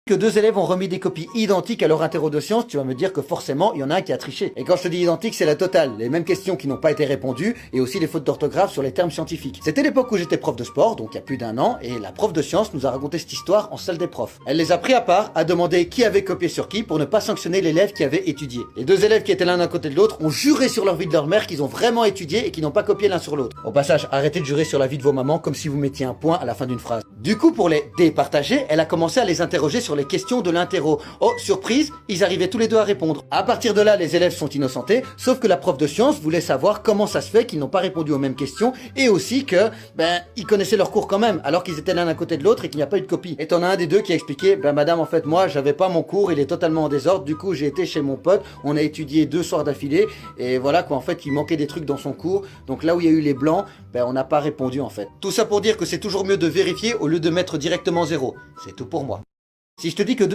Que deux élèves ont remis des copies identiques à leur interro de sciences, tu vas me dire que forcément, il y en a un qui a triché. Et quand je te dis identique, c'est la totale. Les mêmes questions qui n'ont pas été répondues et aussi les fautes d'orthographe sur les termes scientifiques. C'était l'époque où j'étais prof de sport, donc il y a plus d'1 an, et la prof de sciences nous a raconté cette histoire en salle des profs. Elle les a pris à part, a demandé qui avait copié sur qui pour ne pas sanctionner l'élève qui avait étudié. Les deux élèves qui étaient l'un d'un côté de l'autre ont juré sur leur vie de leur mère qu'ils ont vraiment étudié et qu'ils n'ont pas copié l'un sur l'autre. Au passage, arrêtez de jurer sur la vie de vos mamans comme si vous mettiez un point à la fin d'une phrase. Du coup, pour les départager, elle a commencé à les interroger sur les questions de l'interro. Oh, surprise, ils arrivaient tous les deux à répondre. À partir de là, les élèves sont innocentés, sauf que la prof de sciences voulait savoir comment ça se fait qu'ils n'ont pas répondu aux mêmes questions et aussi que, ils connaissaient leur cours quand même, alors qu'ils étaient l'un à côté de l'autre et qu'il n'y a pas eu de copie. Et t'en as un des deux qui a expliqué, madame, en fait, moi, j'avais pas mon cours, il est totalement en désordre, du coup, j'ai été chez mon pote, on a étudié 2 soirs d'affilée, et voilà quoi, en fait, il manquait des trucs dans son cours, donc là où il y a eu les blancs, on n'a pas répondu en fait. Tout ça pour dire que c'est toujours mieux de vérifier au lieu de mettre directement 0. C'est tout pour moi. Si je te dis que